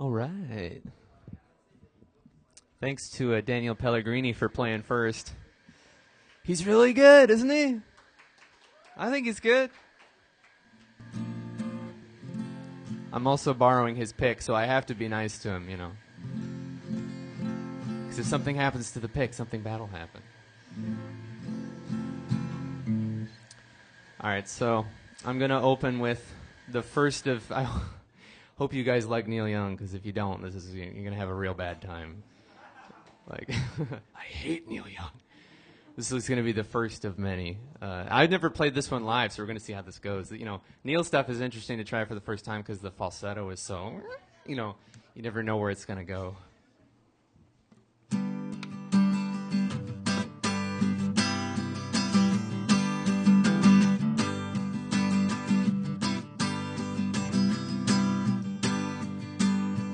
All right. Thanks to Daniel Pellegrini for playing first. He's really good, isn't he? I think he's good. I'm also borrowing his pick, so I have to be nice to him, you know. Because if something happens to the pick, something bad will happen. All right, so I'm going to open with the first of... I hope you guys like Neil Young, because if you don't, you're going to have a real bad time. Like, I hate Neil Young. This is going to be the first of many. I've never played this one live, so we're going to see how this goes. You know, Neil stuff is interesting to try for the first time because the falsetto is so, you know, you never know where it's going to go.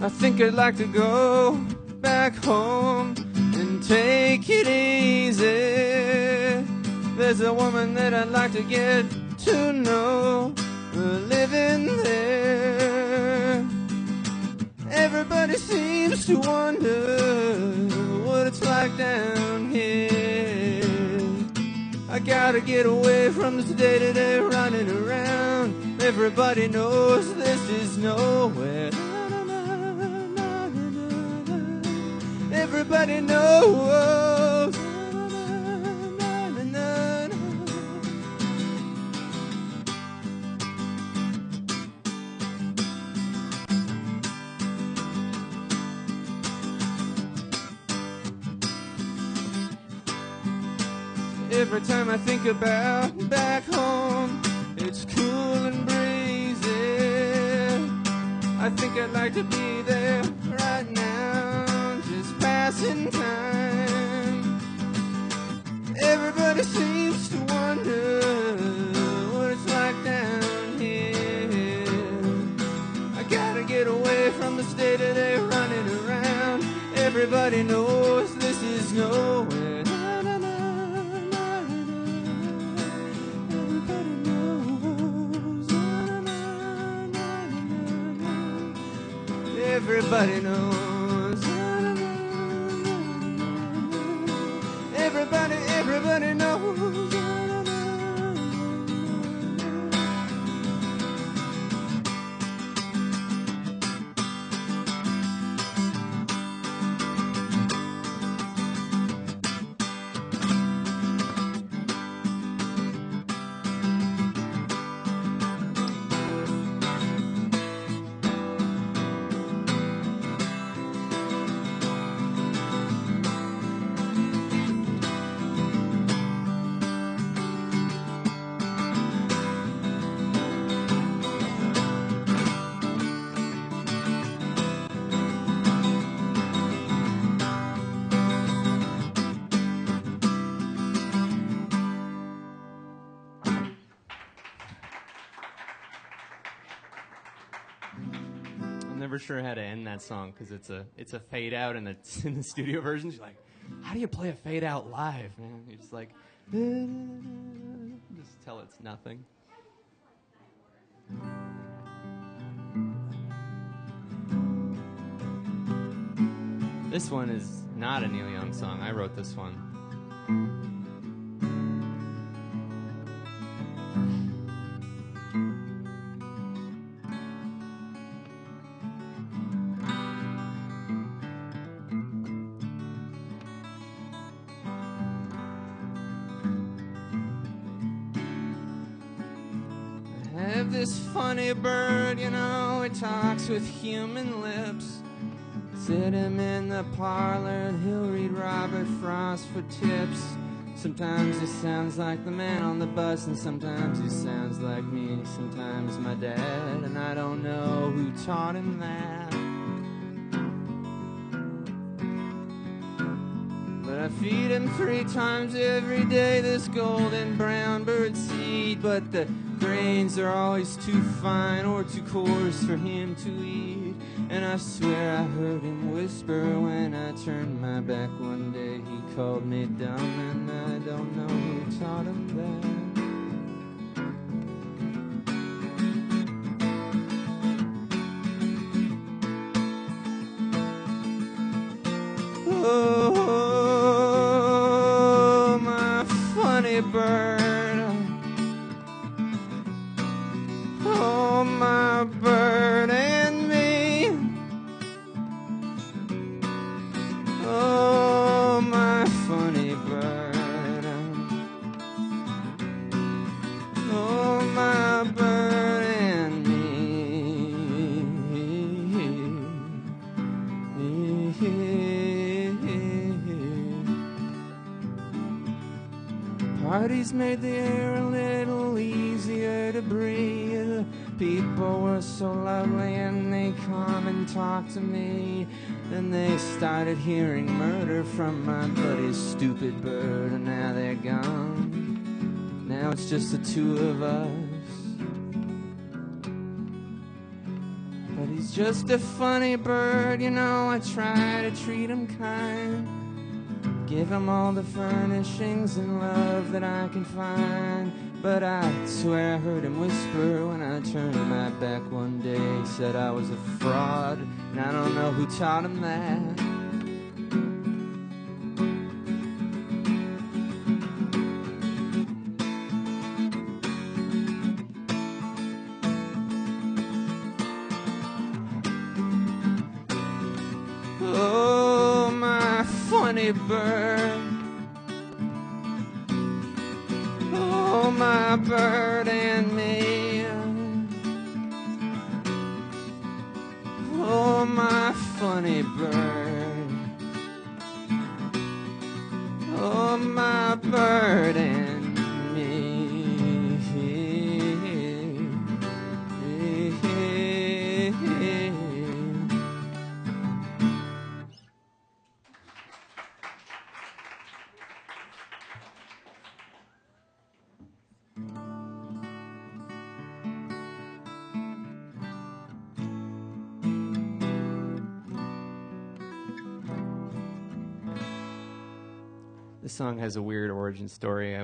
I think I'd like to go back home and take it easy. There's a woman that I'd like to get to know, living there. Everybody seems to wonder what it's like down here. I gotta get away from this day-to-day running around. Everybody knows this is nowhere. Everybody knows. Every time I think about back home, it's cool and breezy. I think I'd like to be there right now, just passing time. Everybody seems to wonder what it's like down here. I gotta get away from this day-to-day running around. Everybody knows this is nowhere. Everybody knows. Everybody knows. Never sure how to end that song because it's a fade out and it's in the studio version. You're like, how do you play a fade out live, man? You're just like, just tell it's nothing. This one is not a Neil Young song. I wrote this one. This funny bird, you know, it talks with human lips. Sit him in the parlor and he'll read Robert Frost for tips. Sometimes he sounds like the man on the bus, and sometimes he sounds like me, sometimes my dad, and I don't know who taught him that. But I feed him 3 times every day this golden brown bird seed, but the grains are always too fine or too coarse for him to eat. And I swear I heard him whisper when I turned my back one day. He called me dumb, and I don't know who taught him that. Parties made the air a little easier to breathe. People were so lovely and they come and talk to me. Then they started hearing murder from my buddy's stupid bird, and now they're gone. Now it's just the two of us. But he's just a funny bird, you know, I try to treat him kind. Give him all the furnishings and love that I can find. But I swear I heard him whisper when I turned my back one day. He said I was a fraud, and I don't know who taught him that. Oh, my funny bird. Oh, my bird and me. Oh, my funny bird. Oh, my bird and me. This song has a weird origin story.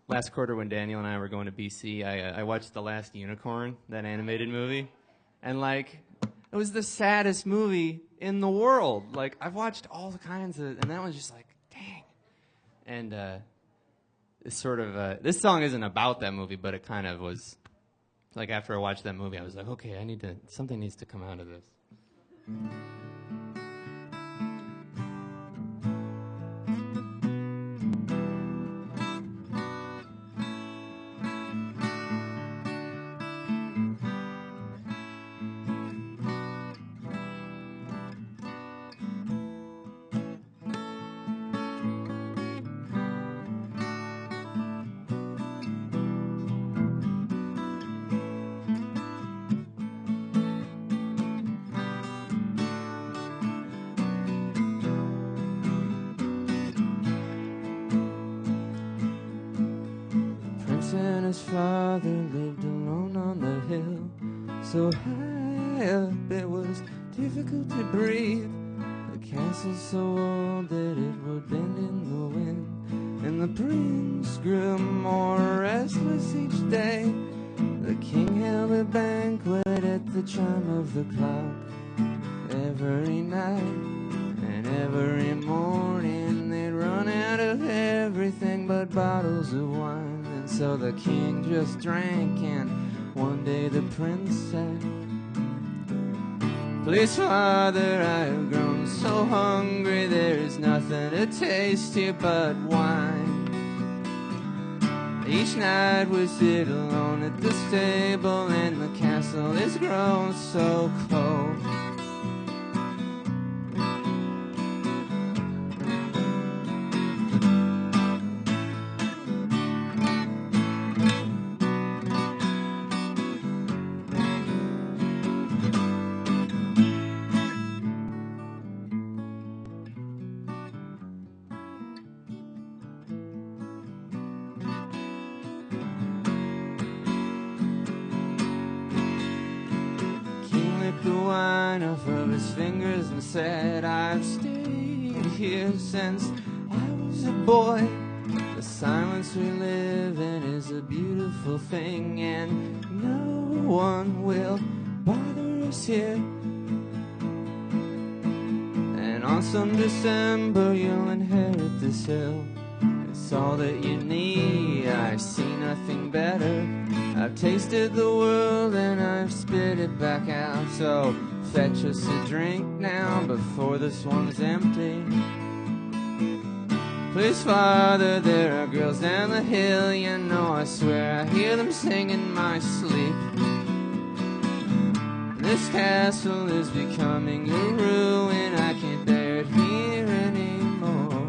Last quarter when Daniel and I were going to BC, I watched The Last Unicorn, that animated movie, and it was the saddest movie in the world. Like, I've watched all kinds of, and that was just like, dang. And it's sort of this song isn't about that movie, but it kind of was. Like, after I watched that movie, I was like, okay, something needs to come out of this. And his father lived alone on the hill, so high up it was difficult to breathe. The castle's so old that it would bend in the wind, and the prince grew more restless each day. The king held a banquet at the chime of the clock every night, and every morning they'd run out of everything but bottles of wine. So the king just drank, and one day the prince said, "Please, father, I have grown so hungry, there is nothing to taste here but wine." Each night we sit alone at this table, and the castle is grown so cold. The wine off of his fingers and said, "I've stayed here since I was a boy. The silence we live in is a beautiful thing, and no one will bother us here. And on some December you'll inherit this hill. It's all that you need, I see nothing better. I've tasted the world and I've spit it back out. So fetch us a drink now before this one's empty. Please, father, there are girls down the hill, you know, I swear I hear them sing in my sleep. This castle is becoming a ruin, I can't bear it here anymore."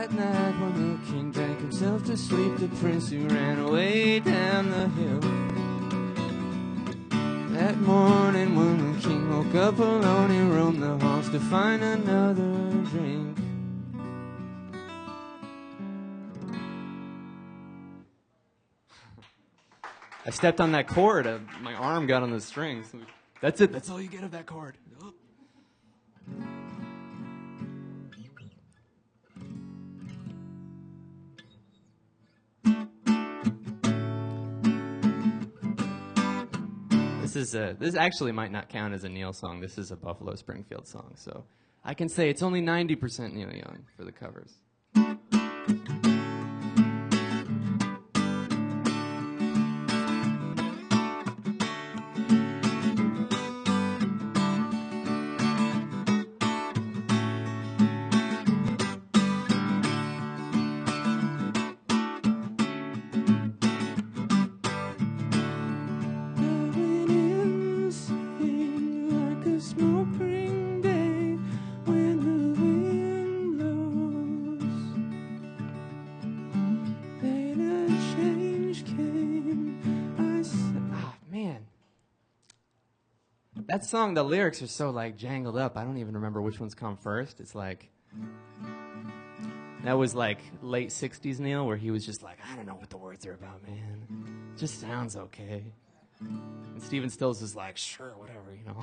That night when the king drank himself to sleep, the prince who ran away down the hill. That morning when the king woke up alone, he roamed the halls to find another drink. I stepped on that chord. My arm got on the strings. That's it. That's all you get of that chord. Oh. This actually might not count as a Neil song. This is a Buffalo Springfield song, so I can say it's only 90% Neil Young for the covers. That song, the lyrics are so like jangled up. I don't even remember which ones come first. It's like, that was like late 60s Neil, where he was just like, I don't know what the words are about, man. It just sounds okay. And Stephen Stills is like, sure, whatever, you know.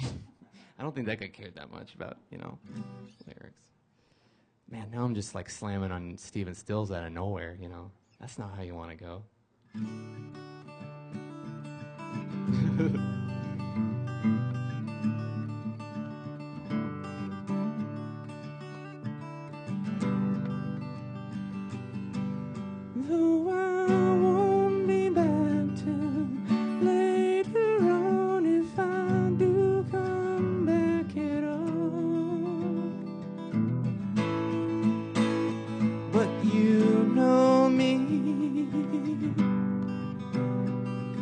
I don't think that guy cared that much about, you know, lyrics. Man, now I'm just like slamming on Stephen Stills out of nowhere, you know. That's not how you want to go. Though I won't be back till later on, if I do come back at all. But you know me,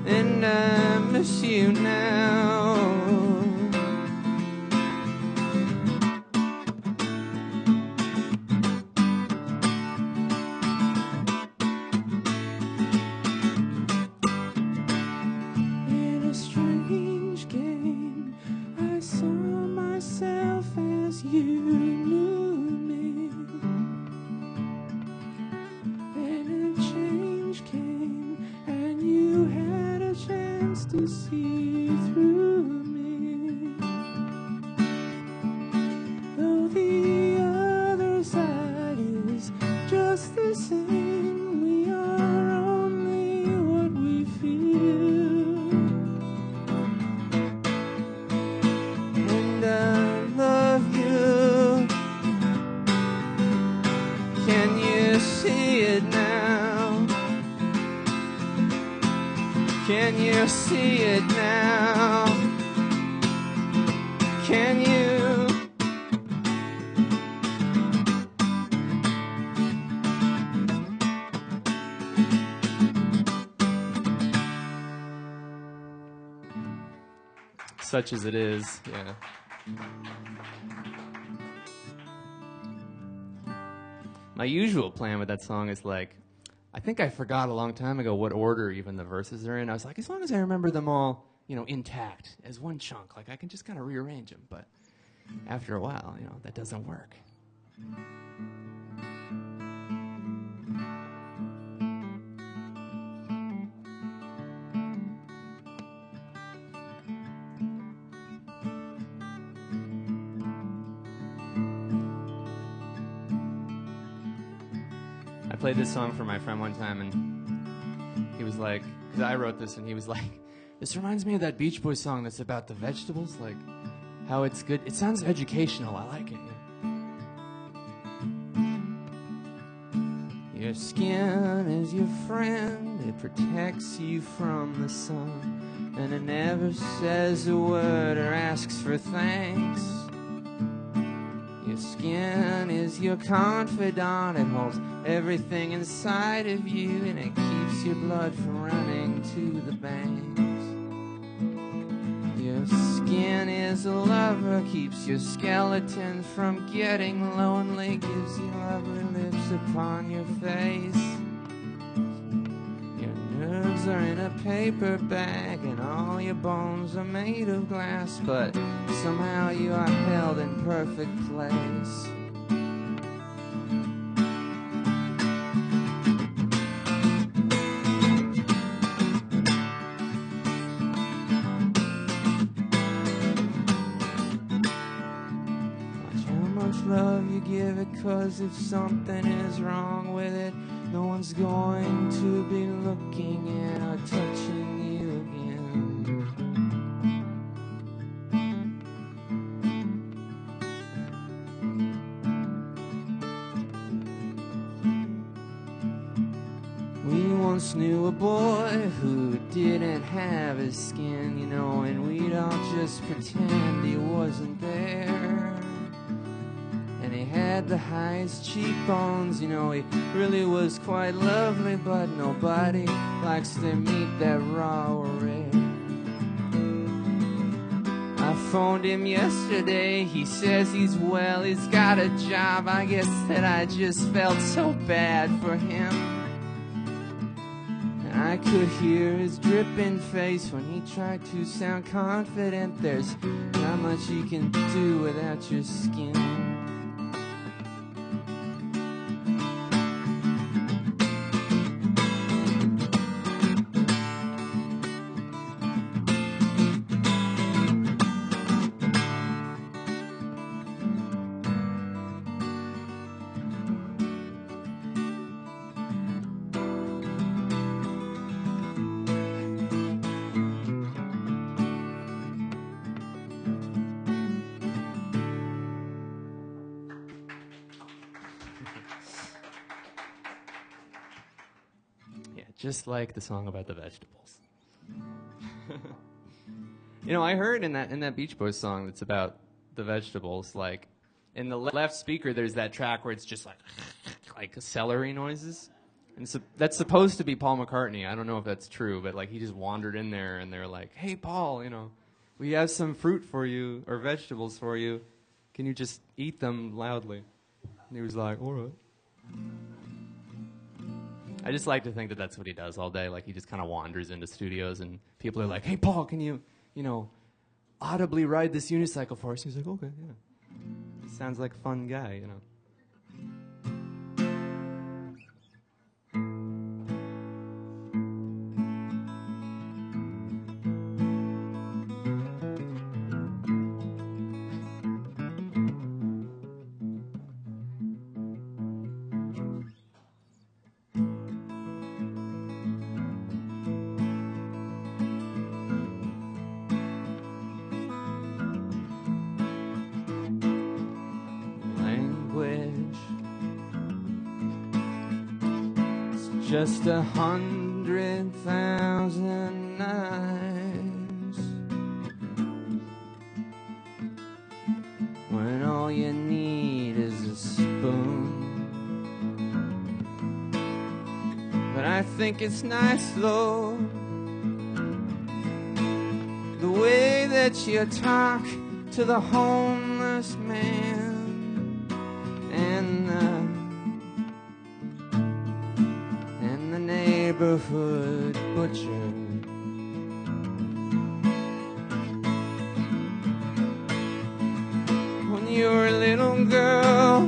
and I miss you now. To see through me, though the other side is just the same, we are only what we feel. And I love you. Can you see it now? Can you see it now? Can you? Such as it is, yeah. My usual plan with that song is like, I think I forgot a long time ago what order even the verses are in. I was like, as long as I remember them all, you know, intact as one chunk, like I can just kind of rearrange them. But after a while, you know, that doesn't work. I played this song for my friend one time, and he was like, because I wrote this, and he was like, this reminds me of that Beach Boys song that's about the vegetables, like how it's good. It sounds educational. I like it. Your skin is your friend. It protects you from the sun, and it never says a word or asks for thanks. Your skin is your confidant. It holds everything inside of you, and it keeps your blood from running to the banks. Your skin skin is a lover, keeps your skeleton from getting lonely, gives you lovely lips upon your face. Your nerves are in a paper bag and all your bones are made of glass, but somehow you are held in perfect place. Love you give it, 'cause if something is wrong with it, no one's going to be looking at or touching you again. We once knew a boy who didn't have his skin, you know, and we'd all just pretend he wasn't there. And he had the highest cheekbones, you know, he really was quite lovely, but nobody likes their meat that raw or rare. I phoned him yesterday, he says he's well, he's got a job. I guess that I just felt so bad for him. And I could hear his dripping face when he tried to sound confident. There's not much you can do without your skin. Just like the song about the vegetables. You know, I heard in that Beach Boys song that's about the vegetables, like in the left speaker there's that track where it's just like celery noises. And so that's supposed to be Paul McCartney. I don't know if that's true, but like he just wandered in there and they're like, "Hey Paul, you know, we have some fruit for you or vegetables for you. Can you just eat them loudly?" And he was like, "All right." I just like to think that that's what he does all day. Like he just kind of wanders into studios and people are like, "Hey, Paul, can you audibly ride this unicycle for us?" He's like, "Okay, yeah." He sounds like a fun guy, you know. Just 100,000 knives when all you need is a spoon. But I think it's nice though, the way that you talk to the homeless man and the neighborhood butcher. When you were a little girl,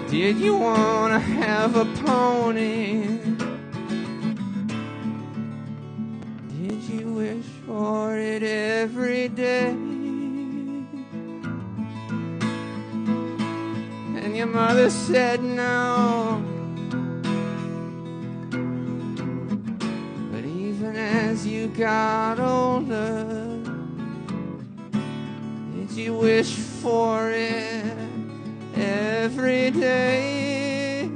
did you want to have a pony? Did you wish for it every day? Your mother said no, but even as you got older, did you wish for it every day?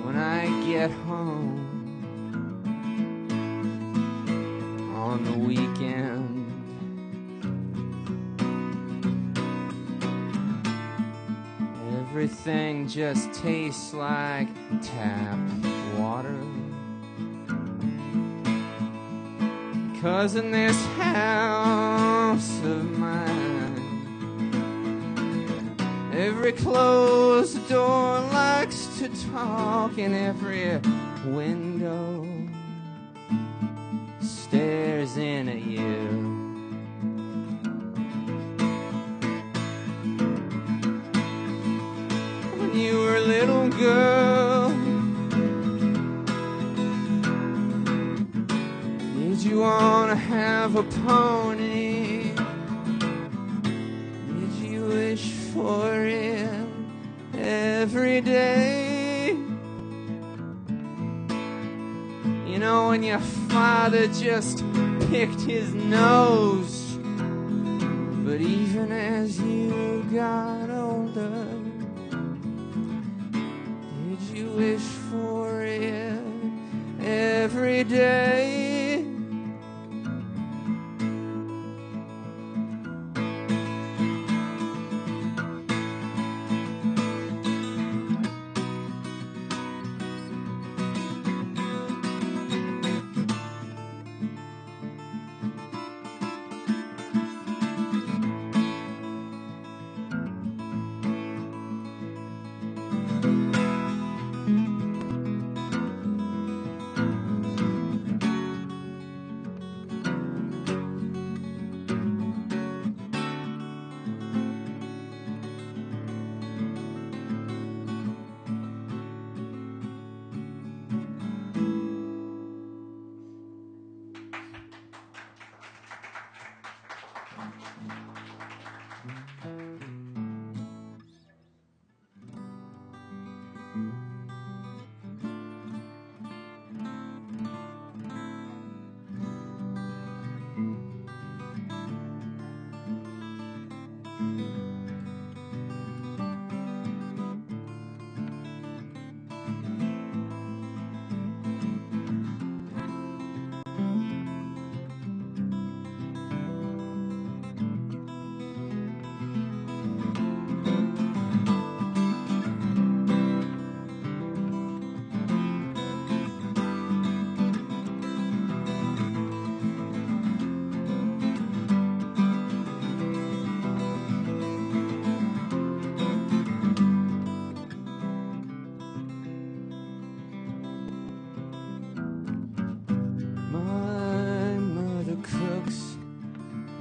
When I get home on the weekend, everything just tastes like tap water. 'Cause in this house of mine, every closed door likes to talk, and every window stares in at you. When you were a little girl, did you want to have a pony? Did you wish for it every day? You know, when your father just picked his nose, but even as you got older, did you wish for it every day?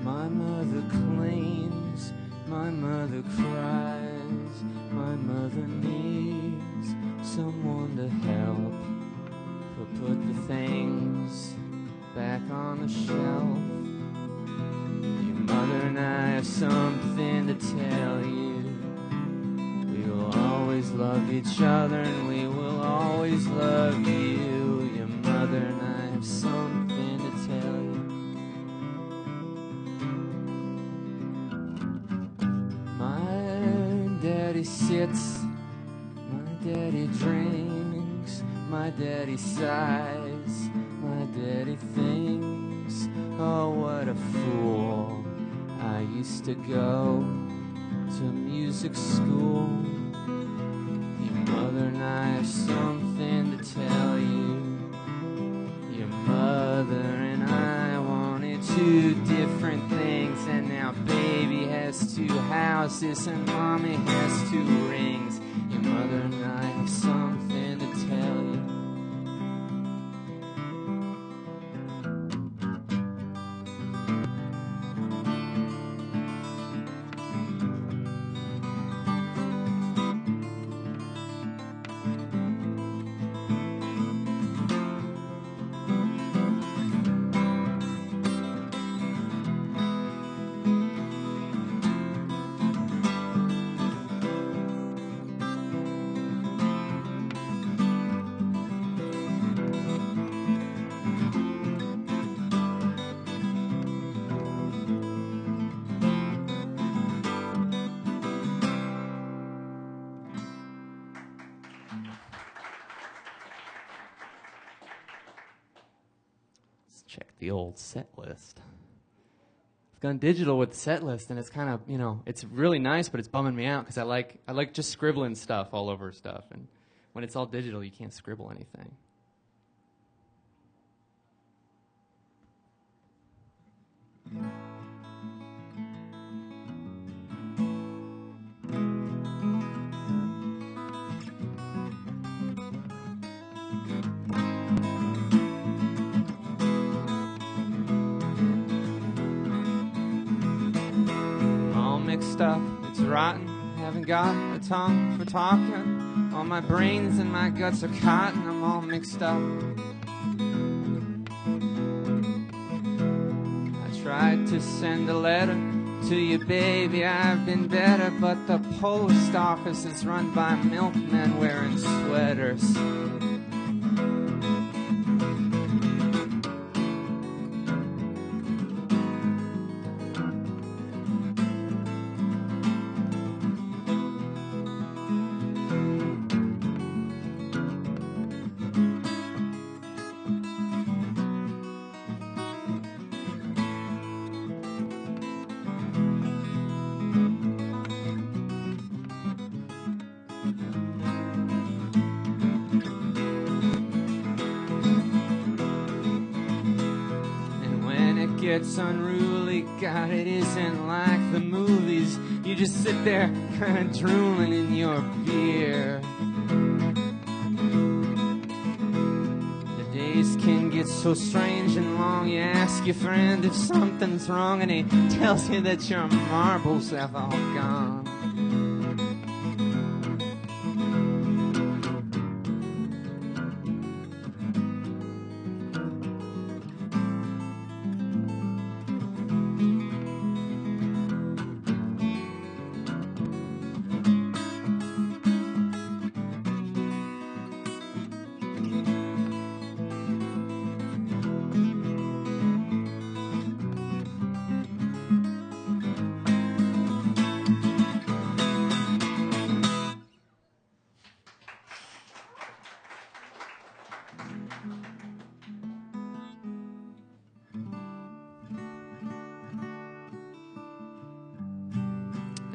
My mother cleans, my mother cries, my mother needs someone to help her put the things back on the shelf. Your mother and I have something to tell you. We will always love each other and we will always love you. Your mother and I have something to tell you. My daddy sits, my daddy drinks, my daddy sighs, my daddy thinks, oh what a fool. I used to go to music school. Your mother and I have something to tell you. Your mother and I wanted two different things, and now baby has two houses and mommy has two rings. Your mother and I have something to tell you. Check the old set list. gone digital with the set list, and it's kind of, it's really nice, but it's bumming me out because I like just scribbling stuff all over stuff, and when it's all digital, you can't scribble anything. All mixed up, it's rotten, haven't got a tongue for talking. All my brains and my guts are cotton, I'm all mixed up. I tried to send a letter to you, baby, I've been better, but the post office is run by milkmen wearing sweaters. Gets unruly, God, it isn't like the movies. You just sit there kind of drooling in your beer. The days can get so strange and long. You ask your friend if something's wrong, and he tells you that your marbles have all gone.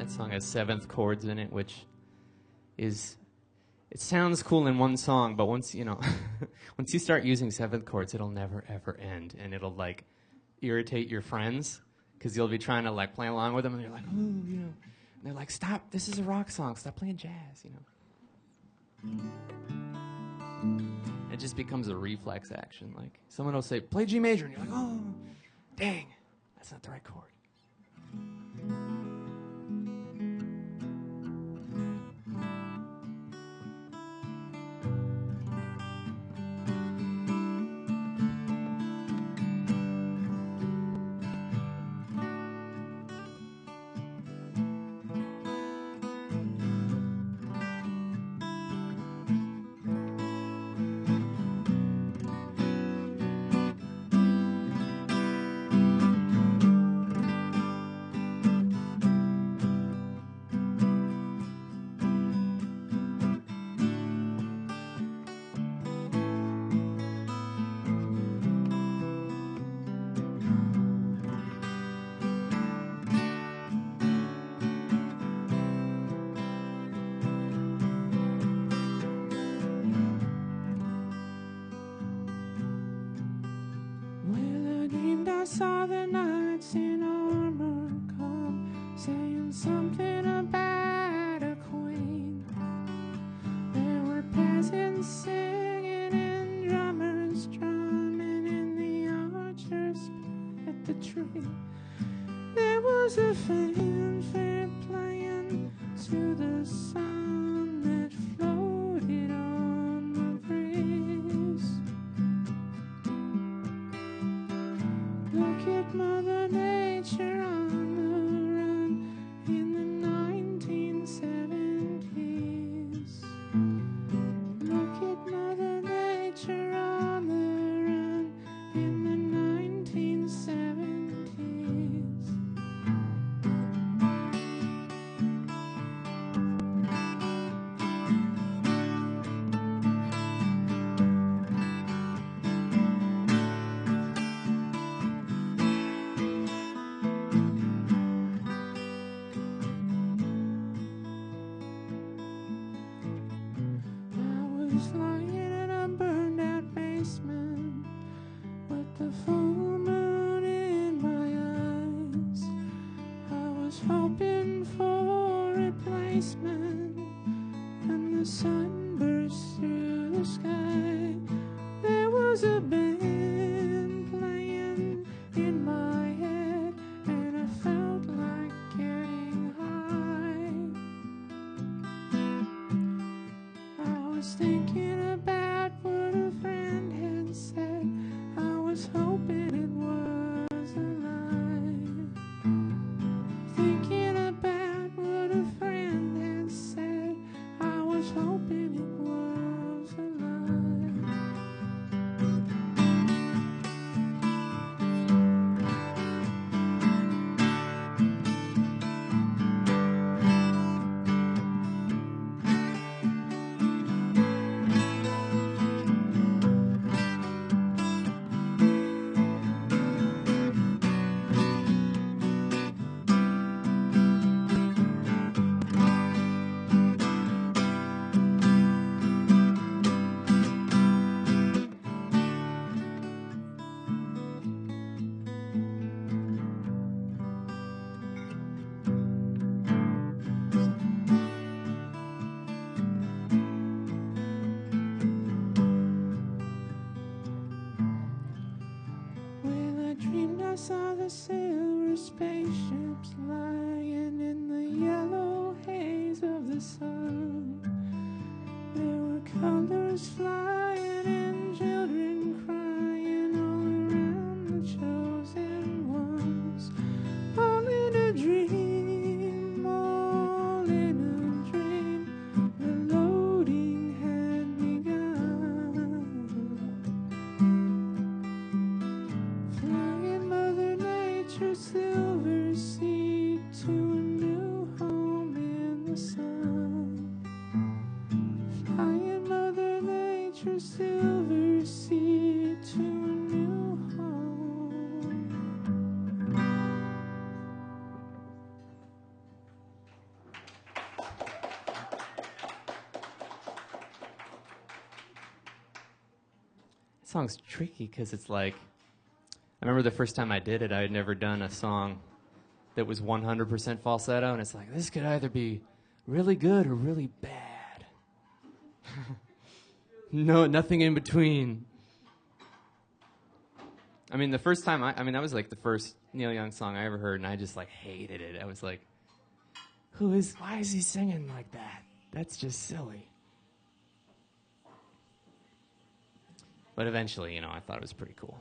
Song has seventh chords in it, which is, it sounds cool in one song, but once once you start using seventh chords, it'll never ever end, and it'll like irritate your friends because you'll be trying to like play along with them, and they're like, oh, and they're like, stop, this is a rock song, stop playing jazz, It just becomes a reflex action. Like someone will say, play G major, and you're like, oh, dang, that's not the right chord. I saw the knights in armor come, saying something about a queen. There were peasants singing and drummers drumming in the orchards at the tree. There was a fanfare playing to the sound that floated on the breeze. Look at Mother Nature on the run in the 1970s. Look at Mother Nature on the run in the 1970s. basement, and the sun burst through the sky. There was a band playing in my head, and I felt like getting high. I was thinking about what a friend had said. I was hoping it was a lie. Thinking about what a friend had said. I was hoping it was a lie. Well, I dreamed I saw the silver spaceships lying in the yellow haze of the sun. There were colors flying and children crying all around the chosen ones. All in a dream, all in a dream, the loading had begun. Flying Mother Nature's silver seed to a new home in the sun. Flying Mother Nature's silver seed to a new home. That song's tricky because it's like, I remember the first time I did it, I had never done a song that was 100% falsetto, and it's like, this could either be really good or really bad. No, nothing in between. I mean, the first time, that was like the first Neil Young song I ever heard, and I just like hated it. I was like, why is he singing like that? That's just silly. But eventually, I thought it was pretty cool.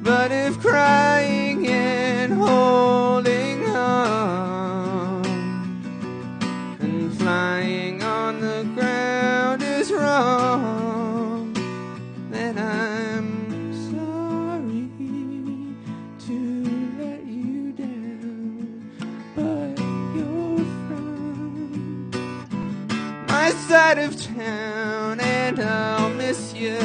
But if crying and holding on and flying on the ground is wrong, then I'm sorry to let you down. But you're from my side of town, and I'll miss you.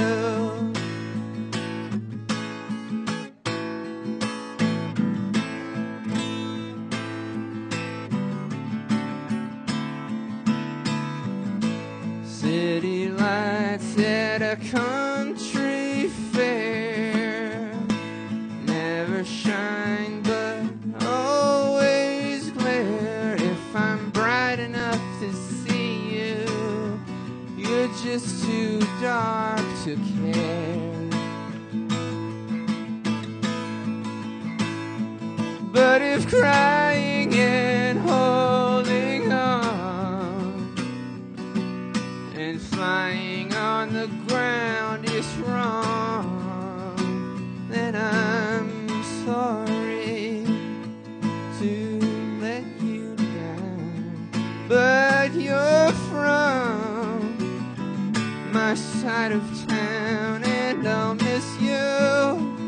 City lights at a country fair never shine but always glare. If I'm bright enough to see you, you're just too dark to care. But if crying and holding on and flying on the ground is wrong, then and I'm sorry to let you down, but you're from my side of town and I'll miss you.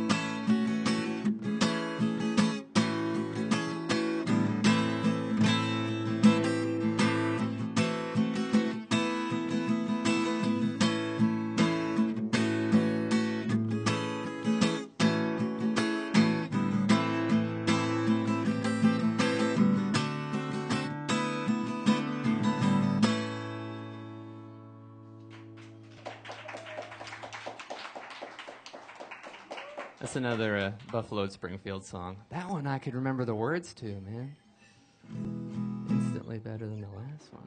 That's another Buffalo Springfield song. That one I could remember the words to, man. Instantly better than the last one.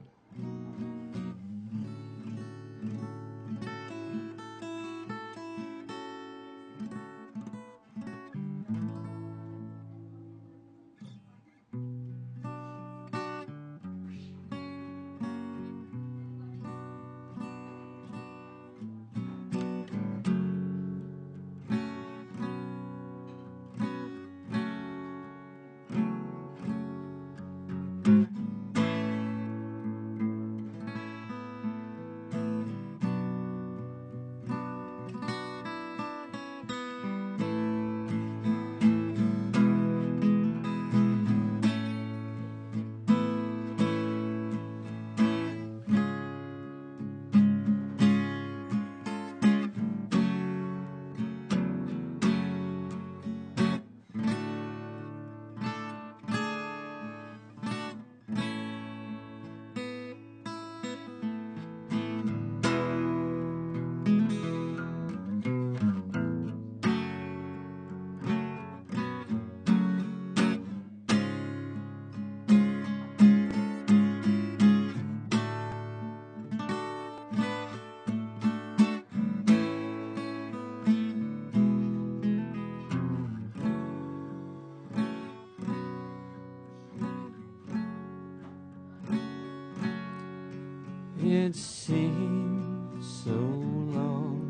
It seems so long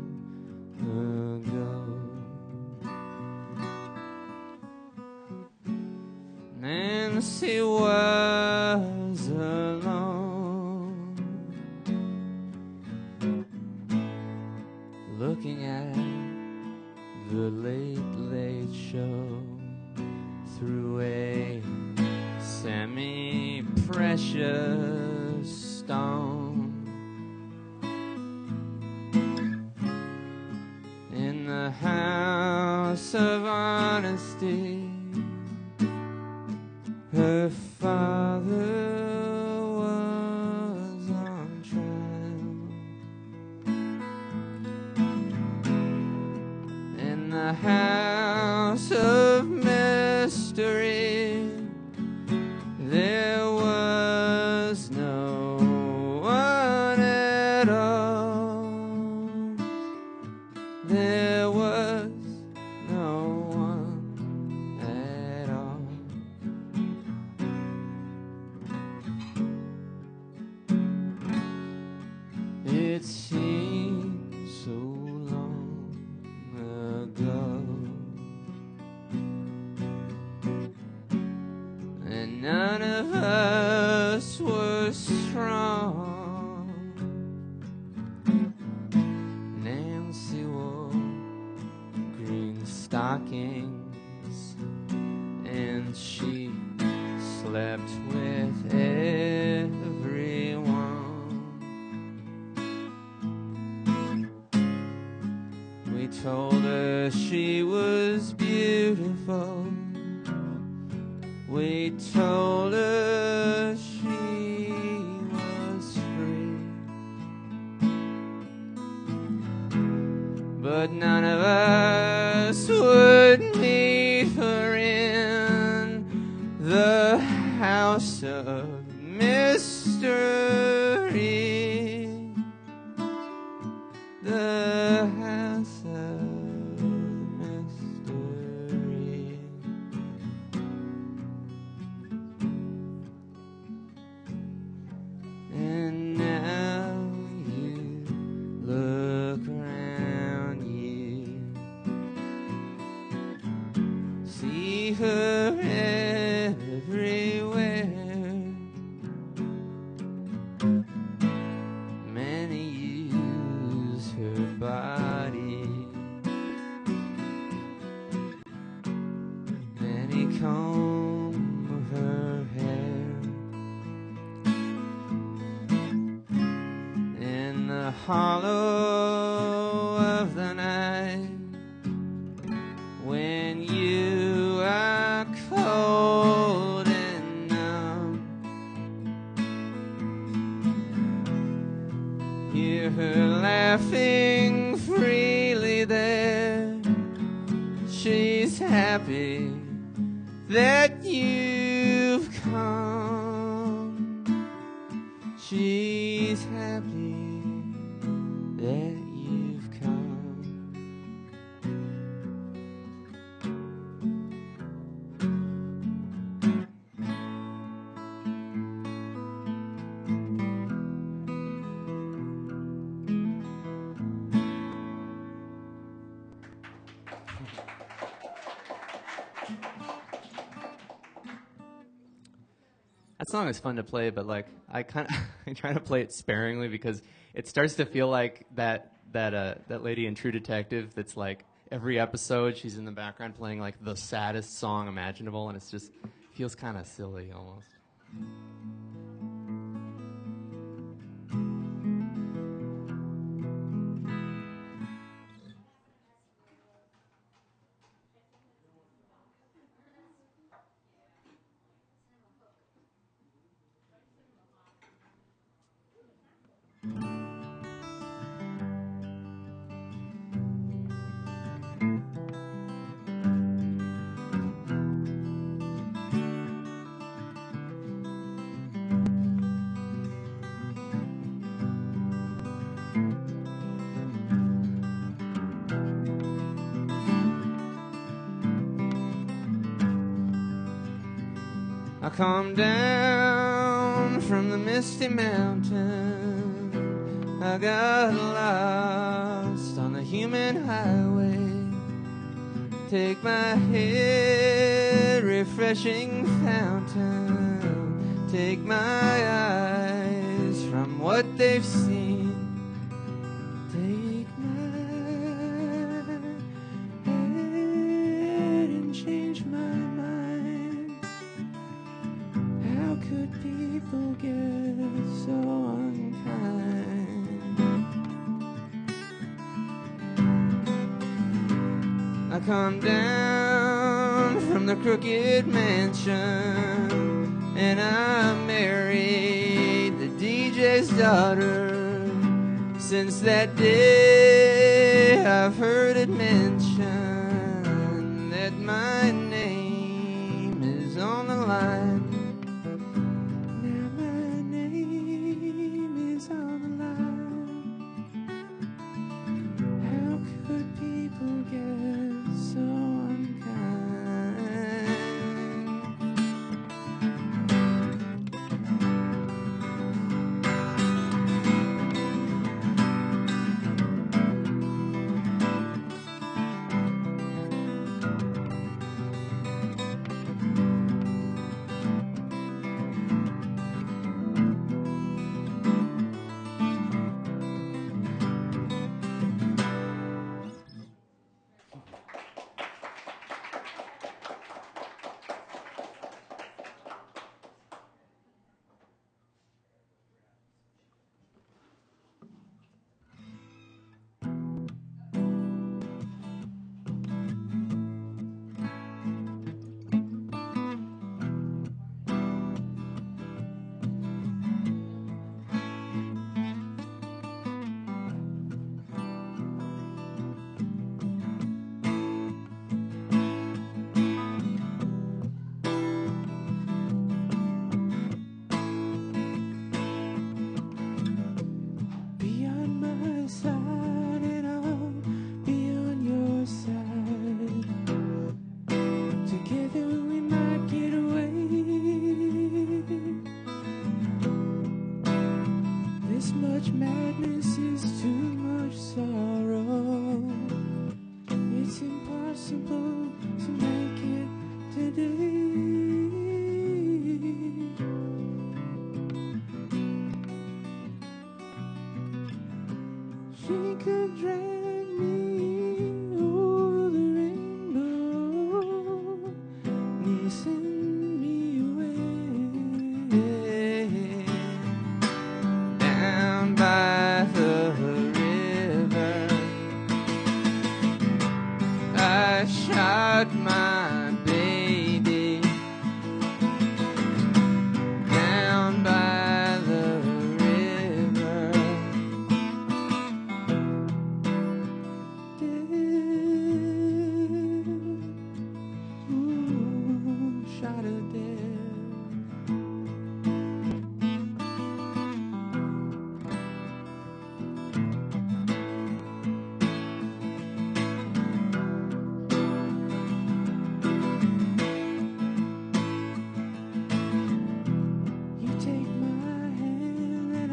ago. Nancy was alone, looking at the late, late show through a semi-precious stone. In the house of honesty, her father was on trial. In the house of mystery, there was no one at all. There was no one at all. It seems so long ago, and none of us were strong. Nancy wore green stockings, and she slept with everyone. We told her she was beautiful. We told her she was free, but none of us would meet her in the house of mystery. The house of mystery. And now you look around you comb of her hair. In the hollow of the night, when you are cold and numb, hear her laughing freely there. She's happy that you've come. She's happy that you've come. That song is fun to play, but like I try to play it sparingly because it starts to feel like that lady in True Detective that's like every episode she's in the background playing like the saddest song imaginable, and it's just feels kind of silly almost. I come down from the misty mountain. I got lost on the human highway. Take my head, refreshing fountain. Take my eyes from what they've seen. Take my head and change my mind. How could people get so unkind? I come down from the crooked mansion, and I married the DJ's daughter. Since that day I've heard it mentioned that my name is on the line. Now my name is on the line. How could people get so unkind? Be on my side and I'll be on your side. Together we might get away. This much madness is too much sorrow. It's impossible to make it today. She could drag me over the rainbow and shot my baby down by the river. Ooh, shot her dead. You take my hand and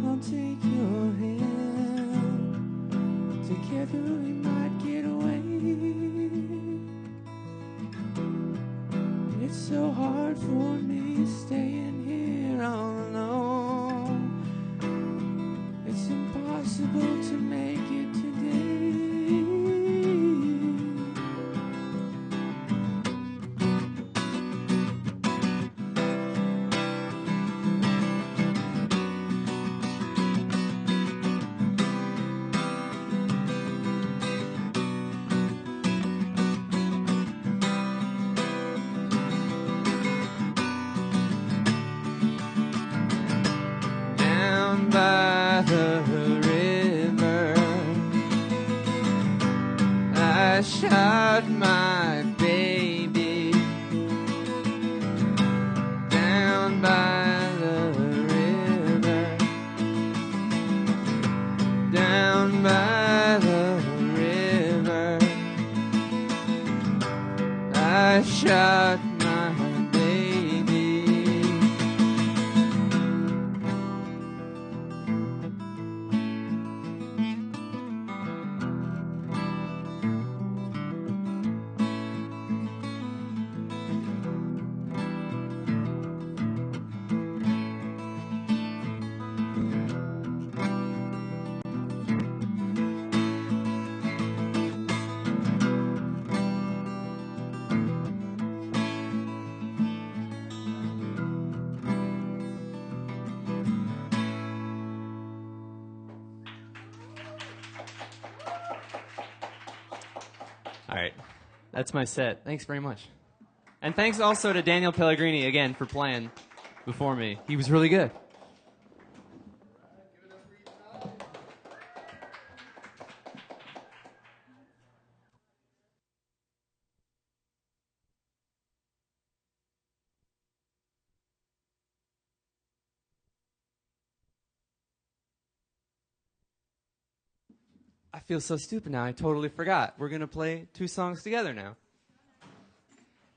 I'll take your hand. Together we might get away. It's so hard for me staying here all alone. It's impossible to make it today. Down by the river, I shot my baby. Down by the river, down by the river, I shot my baby. All right. That's my set. Thanks very much. And thanks also to Daniel Pellegrini again for playing before me. He was really good. I feel so stupid now. I totally forgot. We're going to play 2 songs together now.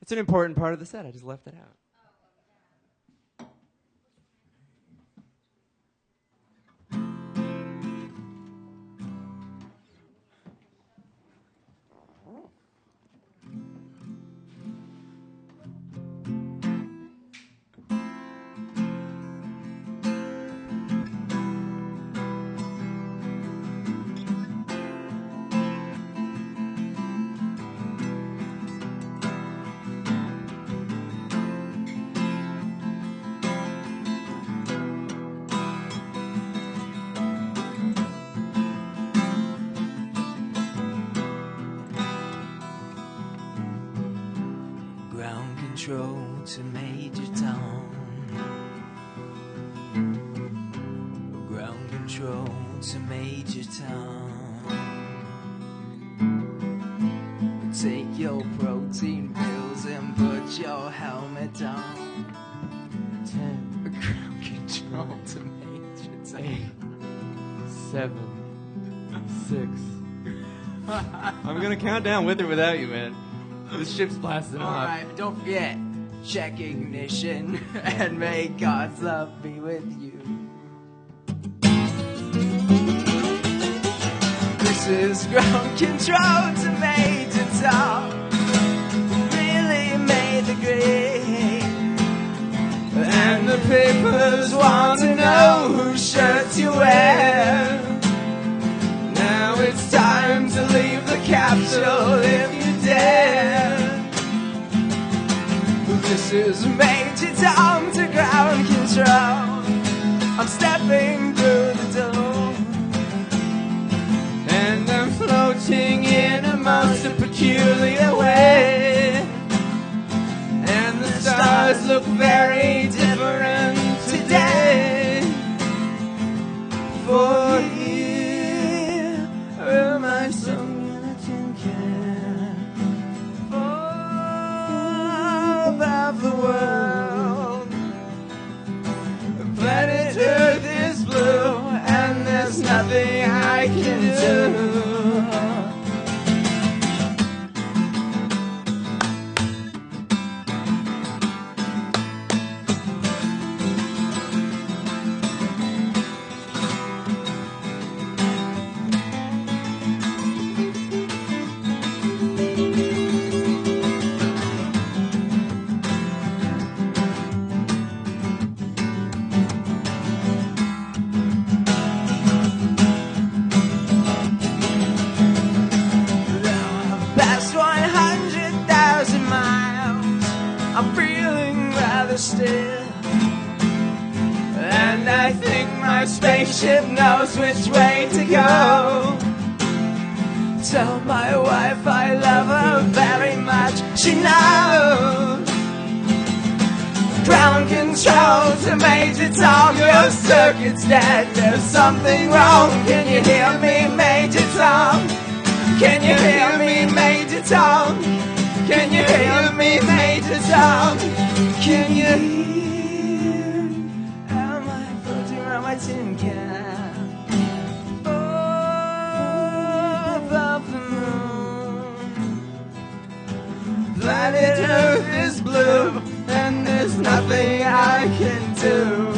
It's an important part of the set. I just left it out. Ground control to Major Tom. Ground control to Major Tom. Take your protein pills and put your helmet on. 10, Ground control to Major Tom. 8, 7, 6. I'm going to count down with or without you, man. This ship's blasting off. Alright, but don't forget, check ignition and may God's love be with you. This is ground control to Major Tom. Really made the grade. And the papers want to know whose shirt you wear. Now it's time to leave the capsule if you dare. This is Major Tom to ground control. I'm stepping through the door, And I'm floating in a most peculiar way. I can do. Still, and I think my spaceship knows which way to go. Tell my wife I love her very much, she knows. Ground control to Major Tom, your circuit's dead, there's something wrong. Can you hear me, Major Tom? Can you hear me, Major Tom? Can you hear me, Major Tom? Can you hear? Am I floating around my tin can? Oh, above the moon. Planet Earth is blue, and there's nothing I can do.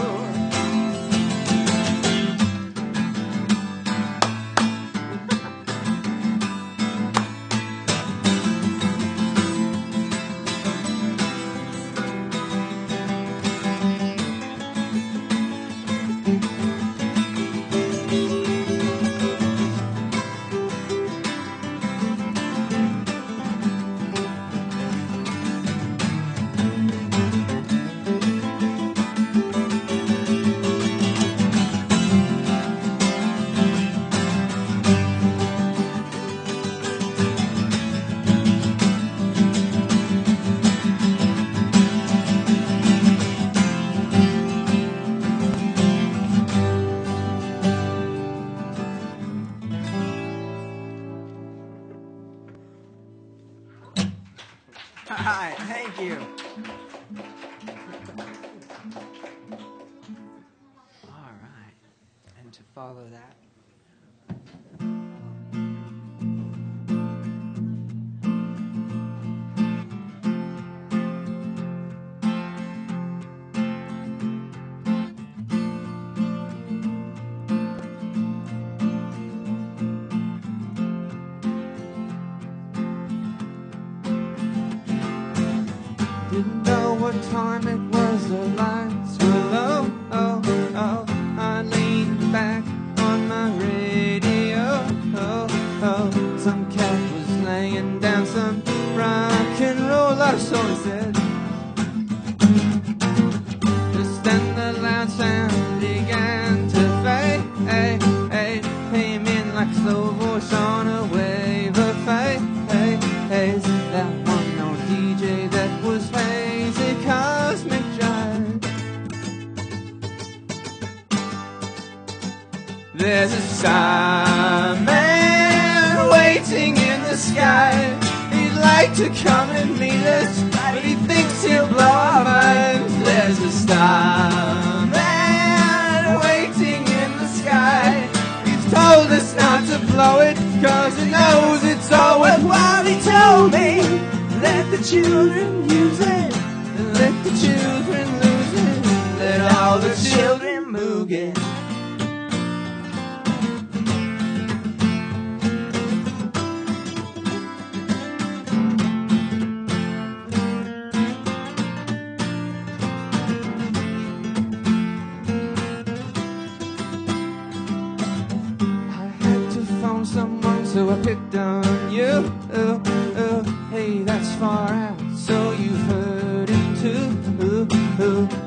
Alright, thank you. Alright, and to follow that. Didn't know what time it was, the lights were low. Oh, oh, I leaned back on my radio. Oh, oh, some cat was laying down some rock and roll. I saw he said. Just then the loud sound began to fade. Came in like slow voice on a wave of fade. That one old DJ that was hazy cosmic jive. There's a starman waiting in the sky. He'd like to come and meet us, but he thinks he'll blow our minds. There's a starman waiting in the sky. He's told us not to blow it, cause he knows it's all worthwhile. He told me, let the children use it, let the children lose it, let all the children move it. Someone, so I picked on you. Hey, that's far out, so you've heard him too.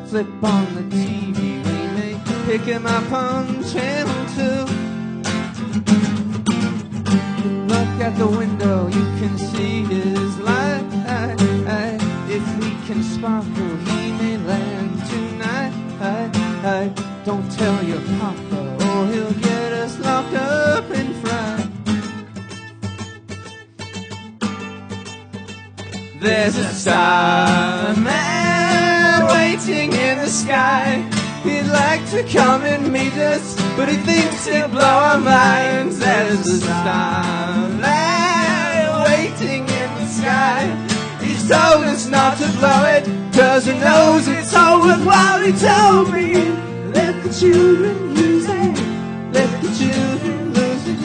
Flip on the TV, we may pick him up on channel 2. Look at the window, you can see his light. If we can sparkle, he may land tonight. Don't tell your papa, or he'll get us locked up in fright. There's a starman waiting in the sky. He'd like to come and meet us, but he thinks he'll blow our minds. there's a starman waiting in the sky. He's told us not to blow it, 'cause he knows it's all worthwhile. He told me, let the children use it, let the children lose it,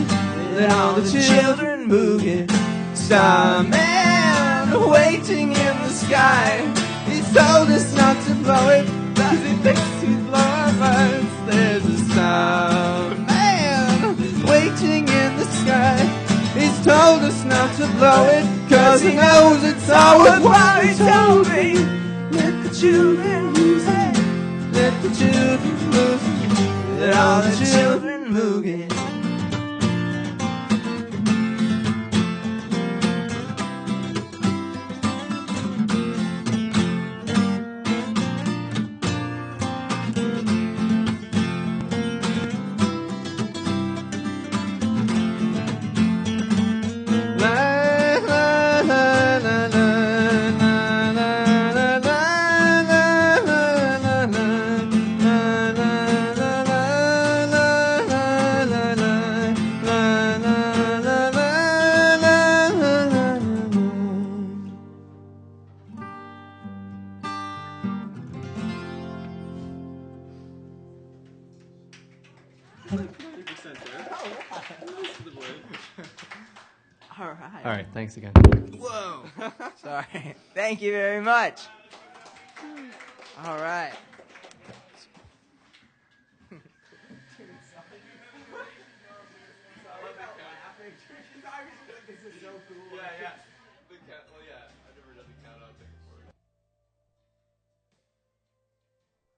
let all the children boogie. Starman waiting in the sky. He's told us not to blow it, 'cause he thinks he's blowing us. There's a starman waiting in the sky. He's told us not to blow it, 'cause he knows it's all worthwhile. He told me, let the children use it, let the children lose it, let all the children boogie. All right. All right, thanks again. Whoa. Sorry. Thank you very much. All right. Yeah, yeah. Well, yeah.